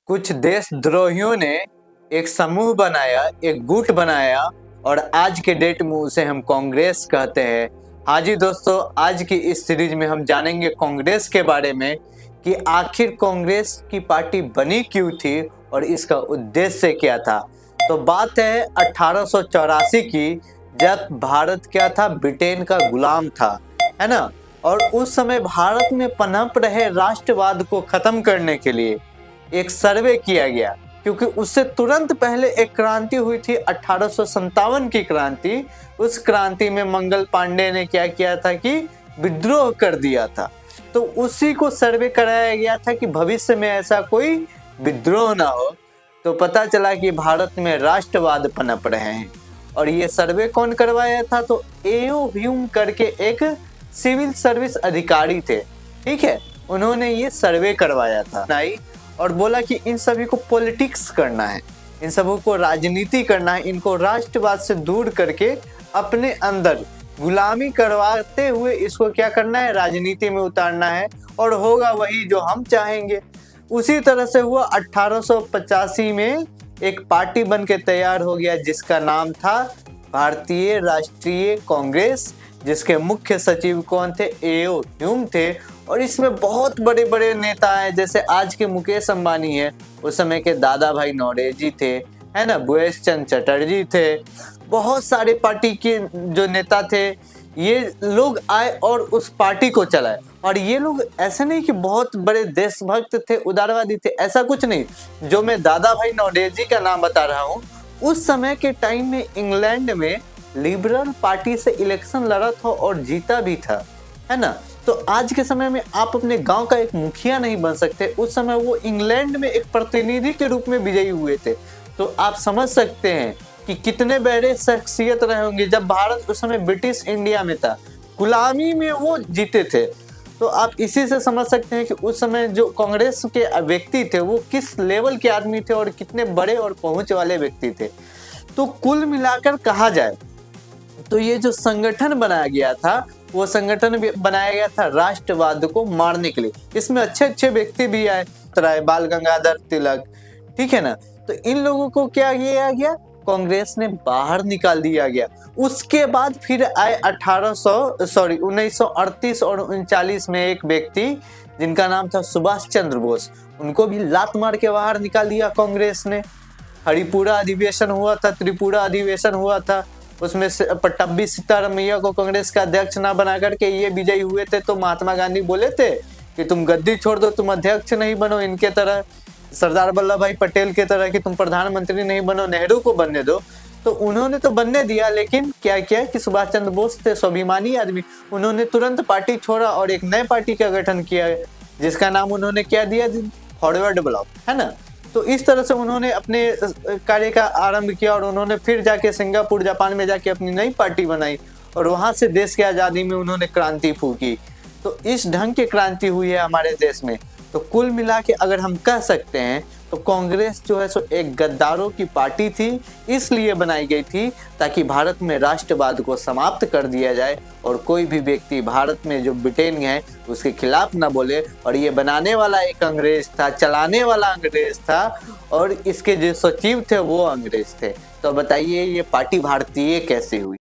कुछ देशद्रोहियों ने एक समूह बनाया, एक गुट बनाया और आज के डेट में उसे हम कांग्रेस कहते हैं। हाँ जी दोस्तों, आज की इस सीरीज में हम जानेंगे कांग्रेस के बारे में कि आखिर कांग्रेस की पार्टी बनी क्यों थी और इसका उद्देश्य क्या था। तो बात है 1884 की, जब भारत क्या था, ब्रिटेन का गुलाम था, है ना। और उस समय भारत में पनप रहे राष्ट्रवाद को खत्म करने के लिए एक सर्वे किया गया, क्योंकि उससे तुरंत पहले एक क्रांति हुई थी 1857 की क्रांति। उस क्रांति में मंगल पांडे ने क्या किया था कि विद्रोह कर दिया था। तो उसी को सर्वे कराया गया था कि भविष्य में ऐसा कोई विद्रोह ना हो। तो पता चला कि भारत में राष्ट्रवाद पनप रहे हैं। और ये सर्वे कौन करवाया था? तो एओ ह्यूम करके एक सिविल सर्विस अधिकारी थे, ठीक है। उन्होंने ये सर्वे करवाया था और बोला कि इन सभी को पॉलिटिक्स करना है, इन सबों को राजनीति करना है, इनको राष्ट्रवाद से दूर करके अपने अंदर गुलामी करवाते हुए इसको क्या करना है, राजनीति में उतारना है, और होगा वही जो हम चाहेंगे। उसी तरह से हुआ। 1885 में एक पार्टी बन के तैयार हो गया जिसका नाम था भारतीय राष्ट्रीय कांग्रेस, जिसके मुख्य सचिव कौन थे? एओ ह्यूम थे। और इसमें बहुत बड़े बड़े नेता हैं, जैसे आज के मुकेश अंबानी है, उस समय के दादा भाई नौरोजी थे, है ना, भुवेश चंद्र चटर्जी थे। बहुत सारे पार्टी के जो नेता थे, ये लोग आए और उस पार्टी को चलाए। और ये लोग ऐसे नहीं कि बहुत बड़े देशभक्त थे, उदारवादी थे, ऐसा कुछ नहीं। जो मैं दादा भाई नौरोजी का नाम बता रहा हूँ, उस समय के टाइम में इंग्लैंड में लिबरल पार्टी से इलेक्शन लड़ा था और जीता भी था, है ना। तो आज के समय में आप अपने गांव का एक मुखिया नहीं बन सकते, उस समय वो इंग्लैंड में एक प्रतिनिधि के रूप में विजयी हुए थे। तो आप समझ सकते हैं कि कितने बड़े शख्सियत रहे होंगे। जब भारत उस समय ब्रिटिश इंडिया में था, गुलामी में वो जीते थे। तो आप इसी से समझ सकते हैं कि उस समय जो कांग्रेस के व्यक्ति थे वो किस लेवल के आदमी थे और कितने बड़े और पहुंच वाले व्यक्ति थे। तो कुल मिलाकर कहा जाए तो ये जो संगठन बनाया गया था, वो संगठन बनाया गया था राष्ट्रवाद को मारने के लिए। इसमें अच्छे अच्छे व्यक्ति भी आए, बाल गंगाधर तिलक, ठीक है ना। तो इन लोगों को क्या किया गया? कांग्रेस ने बाहर निकाल दिया गया। उसके बाद फिर आए 1938 और 39 में एक व्यक्ति जिनका नाम था सुभाष चंद्र बोस, उनको भी लात मार के बाहर निकाल दिया कांग्रेस ने। हरिपुरा अधिवेशन हुआ था, त्रिपुरा अधिवेशन हुआ था, उसमें पट्टभी सीतारमैया को कांग्रेस का अध्यक्ष ना बना करके ये विजयी हुए थे। तो महात्मा गांधी बोले थे कि तुम गद्दी छोड़ दो, तुम अध्यक्ष नहीं बनो इनके तरह, सरदार वल्लभ भाई पटेल के तरह कि तुम प्रधानमंत्री नहीं बनो, नेहरू को बनने दो। तो उन्होंने तो बनने दिया, लेकिन क्या किया कि सुभाष चंद्र बोस थे स्वाभिमानी आदमी, उन्होंने तुरंत पार्टी छोड़ा और एक नए पार्टी का गठन किया, जिसका नाम उन्होंने क्या दिया? फॉरवर्ड ब्लॉक, है ना। तो इस तरह से उन्होंने अपने कार्य का आरंभ किया और उन्होंने फिर जाके सिंगापुर, जापान में जाके अपनी नई पार्टी बनाई और वहां से देश की आज़ादी में उन्होंने क्रांति फूकी। तो इस ढंग की क्रांति हुई है हमारे देश में। तो कुल मिला के अगर हम कह सकते हैं तो कांग्रेस जो है सो एक गद्दारों की पार्टी थी, इसलिए बनाई गई थी ताकि भारत में राष्ट्रवाद को समाप्त कर दिया जाए और कोई भी व्यक्ति भारत में जो ब्रिटेन है उसके खिलाफ ना बोले। और ये बनाने वाला एक अंग्रेज था, चलाने वाला अंग्रेज था, और इसके जो सचिव थे वो अंग्रेज थे। तो बताइए ये पार्टी भारतीय कैसे हुई?